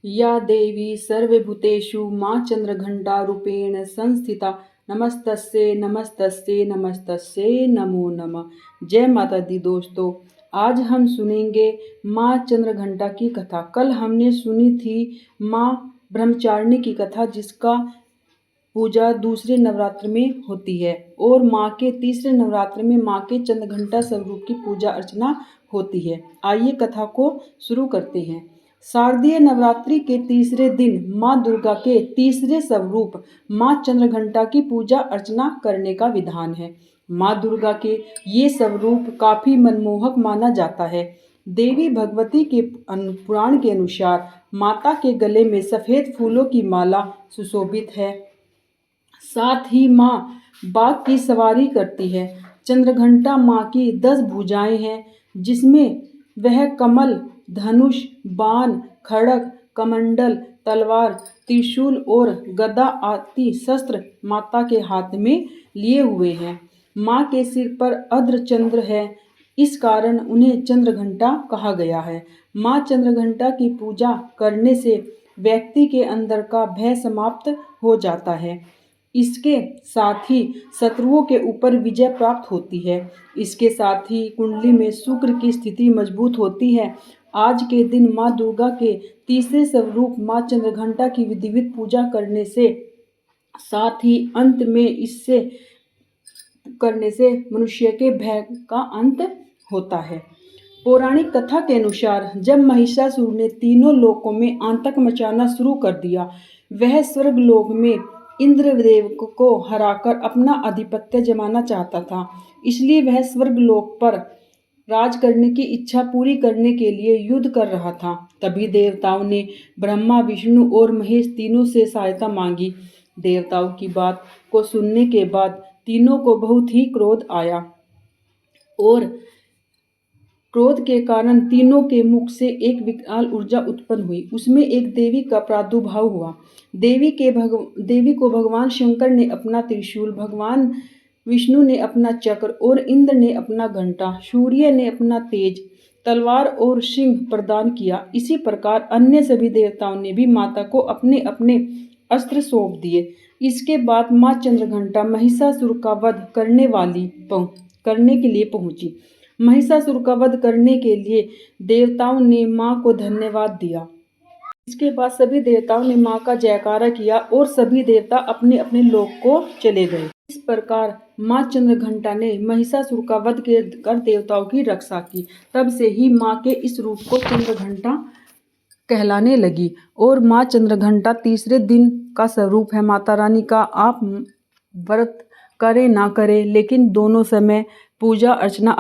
या देवी सर्वभूतेषु माँ चंद्रघंटा रूपेण संस्थिता नमस्तस्यै नमस्तस्यै नमस्तस्यै नमो नमः। जय माता दी दोस्तों, आज हम सुनेंगे माँ चंद्रघंटा की कथा। कल हमने सुनी थी माँ ब्रह्मचारिणी की कथा, जिसका पूजा दूसरे नवरात्र में होती है और माँ के तीसरे नवरात्र में माँ के चंद्रघंटा स्वरूप की पूजा अर्चना होती है। आइए कथा को शुरू करते हैं। शारदीय नवरात्रि के तीसरे दिन माँ दुर्गा के तीसरे स्वरूप माँ चंद्रघंटा की पूजा अर्चना करने का विधान है। माँ दुर्गा के ये स्वरूप काफी मनमोहक माना जाता है। देवी भगवती के पुराण के अनुसार माता के गले में सफेद फूलों की माला सुशोभित है। साथ ही माँ बाघ की सवारी करती है। चंद्रघंटा माँ की 10 भुजाएं हैं, जिसमें वह कमल, धनुष, बाण, खड्ग, कमंडल, तलवार, त्रिशूल और गदा आदि शस्त्र माता के हाथ में लिए हुए हैं। माँ के सिर पर अर्धचंद्र है, इस कारण उन्हें चंद्रघंटा कहा गया है। माँ चंद्रघंटा की पूजा करने से व्यक्ति के अंदर का भय समाप्त हो जाता है। इसके साथ ही शत्रुओं के ऊपर विजय प्राप्त होती है। इसके साथ ही कुंडली में शुक्र की स्थिति मजबूत होती है। आज के दिन माँ दुर्गा के तीसरे स्वरूप माँ चंद्रघंटा की विधिवत पूजा करने से साथ ही अंत में इससे करने से मनुष्य के भय का अंत होता है। पौराणिक कथा के अनुसार जब महिषासुर ने तीनों लोकों में आतंक मचाना शुरू कर दिया, वह स्वर्ग लोक में इंद्रदेव को हराकर अपना आधिपत्य जमाना चाहता था। इसलिए वह स्वर्ग लोक पर राज करने की इच्छा पूरी करने के लिए युद्ध कर रहा था। तभी देवताओं ने ब्रह्मा, विष्णु और महेश तीनों से सहायता मांगी। देवताओं की बात को सुनने के बाद तीनों को बहुत ही क्रोध आया और क्रोध के कारण तीनों के मुख से एक विकराल ऊर्जा उत्पन्न हुई। उसमें एक देवी का प्रादुर्भाव हुआ। देवी को भगवान शंकर ने अपना त्रिशूल, भगवान विष्णु ने अपना चक्र और इंद्र ने अपना घंटा, सूर्य ने अपना तेज, तलवार और सिंह प्रदान किया। इसी प्रकार अन्य सभी देवताओं ने भी माता को अपने अपने अस्त्र सौंप दिए। इसके बाद माँ चंद्रघंटा महिषासुर का वध करने के लिए पहुंची। महिषासुर का वध करने के लिए देवताओं ने माँ को धन्यवाद दिया। इसके बाद सभी देवताओं ने माँ का जयकारा किया और सभी देवता अपने अपने लोक को चले गए। इस प्रकार माँ चंद्रघंटा ने महिषासुर का वध कर देवताओं की रक्षा की। तब से ही माँ के इस रूप को चंद्रघंटा कहलाने लगी और माँ चंद्रघंटा तीसरे दिन का स्वरूप है माता रानी का। आप व्रत करें ना करें, लेकिन दोनों समय पूजा अर्चना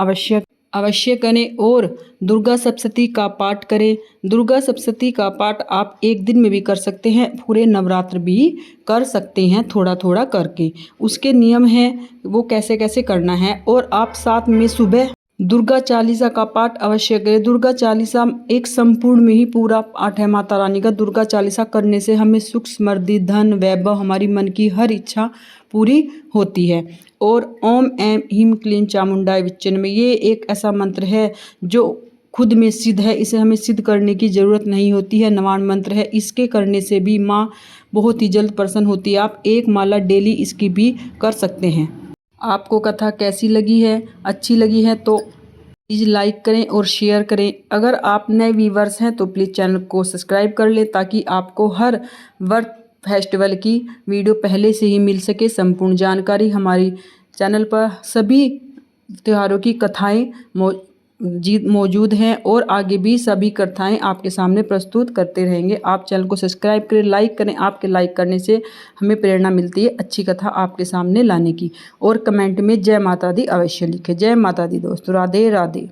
अवश्य करें और दुर्गा सप्तशती का पाठ करें। दुर्गा सप्तशती का पाठ आप एक दिन में भी कर सकते हैं, पूरे नवरात्र भी कर सकते हैं, थोड़ा थोड़ा करके। उसके नियम हैं वो कैसे कैसे करना है। और आप साथ में सुबह दुर्गा चालीसा का पाठ अवश्य करें। दुर्गा चालीसा एक संपूर्ण में ही पूरा पाठ है माता रानी का। दुर्गा चालीसा करने से हमें सुख, समृद्धि, धन, वैभव, हमारी मन की हर इच्छा पूरी होती है। और ओम ऐं ह्रीं क्लीं चामुंडाय विच्चे नमः, ये एक ऐसा मंत्र है जो खुद में सिद्ध है। इसे हमें सिद्ध करने की ज़रूरत नहीं होती है, नवान मंत्र है। इसके करने से भी माँ बहुत ही जल्द प्रसन्न होती है। आप एक माला डेली इसकी भी कर सकते हैं। आपको कथा कैसी लगी है? अच्छी लगी है तो प्लीज़ लाइक करें और शेयर करें। अगर आप नए व्यूवर्स हैं तो प्लीज़ चैनल को सब्सक्राइब कर लें, ताकि आपको हर व्रत फेस्टिवल की वीडियो पहले से ही मिल सके। संपूर्ण जानकारी हमारी चैनल पर सभी त्योहारों की कथाएं मौजूद हैं और आगे भी सभी कथाएं आपके सामने प्रस्तुत करते रहेंगे। आप चैनल को सब्सक्राइब करें, लाइक करें। आपके लाइक करने से हमें प्रेरणा मिलती है अच्छी कथा आपके सामने लाने की। और कमेंट में जय माता दी अवश्य लिखें। जय माता दी दोस्तों, राधे राधे।